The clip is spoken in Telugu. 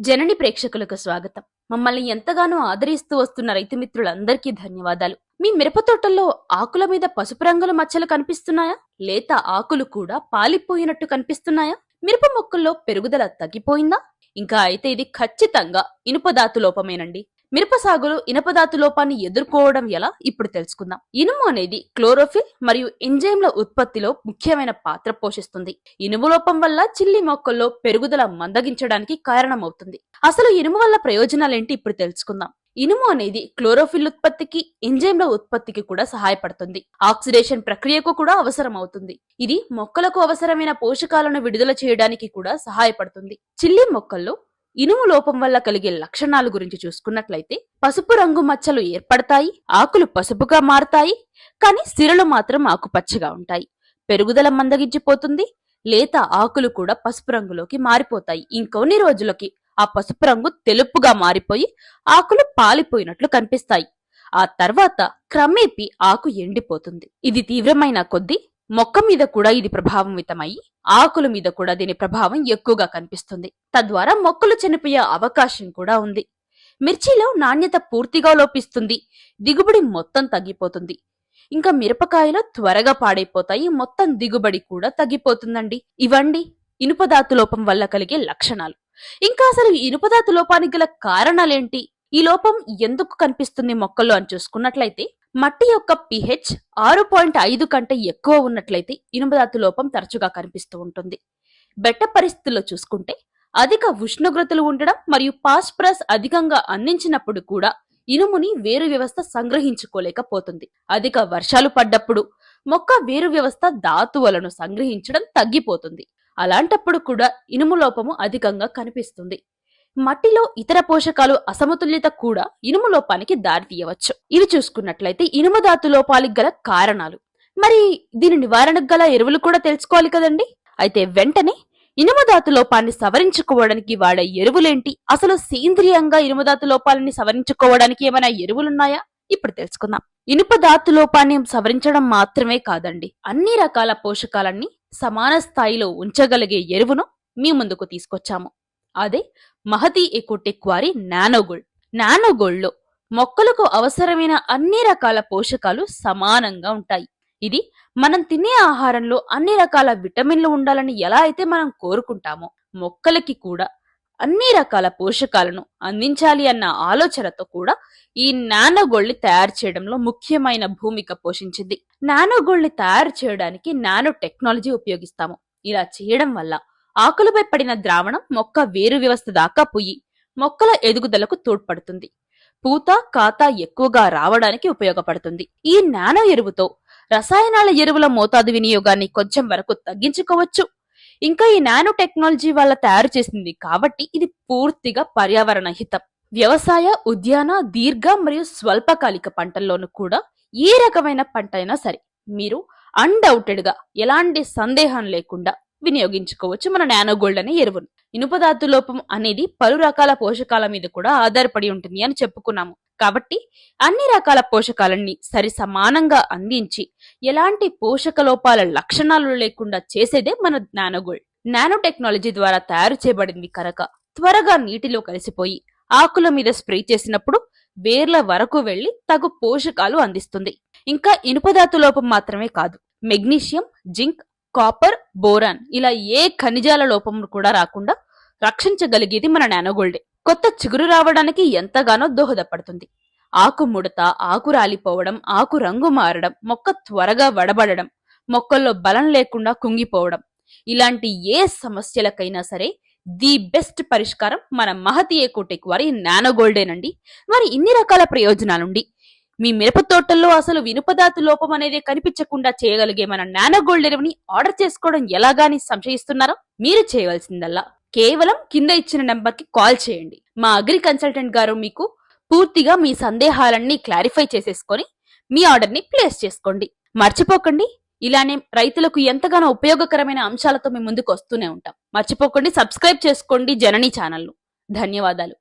జనని ప్రేక్షకులకు స్వాగతం. మమ్మల్ని ఎంతగానో ఆదరిస్తూ వస్తున్న రైతు మిత్రులందరికీ ధన్యవాదాలు. మీ మిరప తోటల్లో ఆకుల మీద పసుపు రంగుల మచ్చలు కనిపిస్తున్నాయా? లేత ఆకులు కూడా పాలిపోయినట్టు కనిపిస్తున్నాయా? మిరప మొక్కల్లో పెరుగుదల తగ్గిపోయిందా? ఇంకా అయితే ఇది ఖచ్చితంగా ఇనుపధాతు లోపమేనండి. మిరప సాగులో ఇనుపధాతు లోపాన్ని ఎదుర్కోవడం ఎలా ఇప్పుడు తెలుసుకుందాం. ఇనుము అనేది క్లోరోఫిల్ మరియు ఎంజైమ్ల ఉత్పత్తిలో ముఖ్యమైన పాత్ర పోషిస్తుంది. ఇనుము లోపం వల్ల చిల్లి మొక్కల్లో పెరుగుదల మందగించడానికి కారణమవుతుంది. అసలు ఇనుము వల్ల ప్రయోజనాలేంటి ఇప్పుడు తెలుసుకుందాం. ఇనుము అనేది క్లోరోఫిల్ ఉత్పత్తికి, ఎంజైమ్ల ఉత్పత్తికి కూడా సహాయపడుతుంది. ఆక్సిడేషన్ ప్రక్రియకు కూడా అవసరం అవుతుంది. ఇది మొక్కలకు అవసరమైన పోషకాలను విడుదల చేయడానికి కూడా సహాయపడుతుంది. చిల్లి మొక్కల్లో ఇనుము లోపం వల్ల కలిగే లక్షణాల గురించి చూసుకున్నట్లయితే పసుపు రంగు మచ్చలు ఏర్పడతాయి, ఆకులు పసుపుగా మారతాయి, కానీ సిరలు మాత్రం ఆకుపచ్చగా ఉంటాయి. పెరుగుదల మందగించిపోతుంది, లేత ఆకులు కూడా పసుపు రంగులోకి మారిపోతాయి. ఇంకొన్ని రోజులకి ఆ పసుపు రంగు తెలుపుగా మారిపోయి ఆకులు పాలిపోయినట్లు కనిపిస్తాయి. ఆ తర్వాత క్రమేపీ ఆకు ఎండిపోతుంది. ఇది తీవ్రమైన కొద్దీ మొక్క మీద కూడా ఇది ప్రభావితమై ఆకుల మీద కూడా దీని ప్రభావం ఎక్కువగా కనిపిస్తుంది. తద్వారా మొక్కలు చనిపోయే అవకాశం కూడా ఉంది. మిర్చిలో నాణ్యత పూర్తిగా లోపిస్తుంది, దిగుబడి మొత్తం తగ్గిపోతుంది. ఇంకా మిరపకాయలు త్వరగా పాడైపోతాయి, మొత్తం దిగుబడి కూడా తగ్గిపోతుందండి. ఇవండి ఇనుపధాతు లోపం వల్ల కలిగే లక్షణాలు. ఇంకా అసలు ఇనుపధాతు లోపానికి గల కారణాలేంటి? ఈ లోపం ఎందుకు కనిపిస్తుంది మొక్కల్లో అని చూసుకున్నట్లయితే మట్టి యొక్క pH 6.5 కంటే ఎక్కువ ఉన్నట్లయితే ఇనుపధాతు లోపం తరచుగా కనిపిస్తూ ఉంటుంది. బెట్ట పరిస్థితుల్లో చూసుకుంటే అధిక ఉష్ణోగ్రతలు ఉండడం మరియు ఫాస్ఫరస్ అధికంగా అందించినప్పుడు కూడా ఇనుముని వేరు వ్యవస్థ సంగ్రహించుకోలేకపోతుంది. అధిక వర్షాలు పడ్డప్పుడు మొక్క వేరు వ్యవస్థ ధాతువులను సంగ్రహించడం తగ్గిపోతుంది. అలాంటప్పుడు కూడా ఇనుము లోపము అధికంగా కనిపిస్తుంది. మట్టిలో ఇతర పోషకాలు అసమతుల్యత కూడా ఇనుము లోపానికి దారితీయవచ్చు. ఇవి చూసుకున్నట్లయితే ఇనుము ధాతు లోపాలకు గల కారణాలు. మరి దీని నివారణకు గల ఎరువులు కూడా తెలుసుకోవాలి కదండి. అయితే వెంటనే ఇనుము ధాతు లోపాన్ని సవరించుకోవడానికి వాడే ఎరువులేంటి? అసలు సేంద్రియంగా ఇనుము ధాతు లోపాలని సవరించుకోవడానికి ఏమైనా ఎరువులున్నాయా? ఇప్పుడు తెలుసుకుందాం. ఇనుప ధాతు లోపాన్ని సవరించడం మాత్రమే కాదండి, అన్ని రకాల పోషకాలన్నీ సమాన స్థాయిలో ఉంచగలిగే ఎరువును మీ ముందుకు తీసుకొచ్చాము. అదే మహతి ఎకోటెక్ వారి నానోగోల్డ్. నానోగోల్డ్ లో మొక్కలకు అవసరమైన అన్ని రకాల పోషకాలు సమానంగా ఉంటాయి. ఇది మనం తినే ఆహారంలో అన్ని రకాల విటమిన్లు ఉండాలని ఎలా అయితే మనం కోరుకుంటామో, మొక్కలకి కూడా అన్ని రకాల పోషకాలను అందించాలి అన్న ఆలోచనతో కూడా ఈ నానోగోల్డ్ ని తయారు చేయడంలో ముఖ్యమైన భూమిక పోషించింది. నానోగోల్డ్ ని తయారు చేయడానికి నానో టెక్నాలజీ ఉపయోగిస్తాము. ఇలా చేయడం వల్ల ఆకులపై పడిన ద్రావణం మొక్క వేరు వ్యవస్థ దాకా పోయి మొక్కల ఎదుగుదలకు తోడ్పడుతుంది. పూత, కాత ఎక్కువగా రావడానికి ఉపయోగపడుతుంది. ఈ నానో ఎరువుతో రసాయనాల ఎరువుల మోతాదు వినియోగాన్ని కొంచెం వరకు తగ్గించుకోవచ్చు. ఇంకా ఈ నానో టెక్నాలజీ వల్ల తయారు చేసింది కాబట్టి ఇది పూర్తిగా పర్యావరణ హితం. వ్యవసాయ, ఉద్యాన, దీర్ఘ మరియు స్వల్పకాలిక పంటల్లోనూ కూడా ఏ రకమైన పంట అయినా సరే మీరు అన్డౌటెడ్ గా ఎలాంటి సందేహం లేకుండా వినియోగించుకోవచ్చు మన నానోగోల్డ్ అనే ఎరువును. ఇనుపధాతు లోపం అనేది పలు రకాల పోషకాల మీద కూడా ఆధారపడి ఉంటుంది అని చెప్పుకున్నాము. కాబట్టి అన్ని రకాల పోషకాలన్నీ సరి సమానంగా అందించి ఎలాంటి పోషక లోపాల లక్షణాలు లేకుండా చేసేదే మన నానోగోల్డ్. నానో టెక్నాలజీ ద్వారా తయారు చేయబడింది కనుక త్వరగా నీటిలో కలిసిపోయి ఆకుల మీద స్ప్రే చేసినప్పుడు వేర్ల వరకు వెళ్లి తగు పోషకాలు అందిస్తుంది. ఇంకా ఇనుపధాతు లోపం మాత్రమే కాదు, మెగ్నీషియం, జింక్, కాపర్, బోరాన్ ఇలా ఏ ఖనిజాల లోపం కూడా రాకుండా రక్షించగలిగేది మన నానోగోల్డే. కొత్త చిగురు రావడానికి ఎంతగానో దోహదపడుతుంది. ఆకు ముడత, ఆకు రాలిపోవడం, ఆకు రంగు మారడం, మొక్క త్వరగా వడబడడం, మొక్కల్లో బలం లేకుండా కుంగిపోవడం ఇలాంటి ఏ సమస్యలకైనా సరే ది బెస్ట్ పరిష్కారం మన మహతి ఎకోటెక్ వారి నానోగోల్డేనండి. మరి ఇన్ని రకాల ప్రయోజనాలుండి మీ మిరప తోటల్లో అసలు ఇనుపధాతు లోపం అనేది కనిపించకుండా చేయగలిగే మన నానోగోల్డ్ ఎరువుని ఆర్డర్ చేసుకోవడం ఎలాగాని సంశయిస్తున్నారా? మీరు చేయవలసిందల్లా కేవలం కింద ఇచ్చిన నెంబర్ కి కాల్ చేయండి. మా అగ్రి కన్సల్టెంట్ గారు మీకు పూర్తిగా మీ సందేహాలన్నీ క్లారిఫై చేసేసుకొని మీ ఆర్డర్ ని ప్లేస్ చేసుకోండి. మర్చిపోకండి, ఇలానే రైతులకు ఎంతగానో ఉపయోగకరమైన అంశాలతో మీ ముందుకు వస్తూనే ఉంటాం. మర్చిపోకండి, సబ్స్క్రైబ్ చేసుకోండి జనని ఛానల్ ను. ధన్యవాదాలు.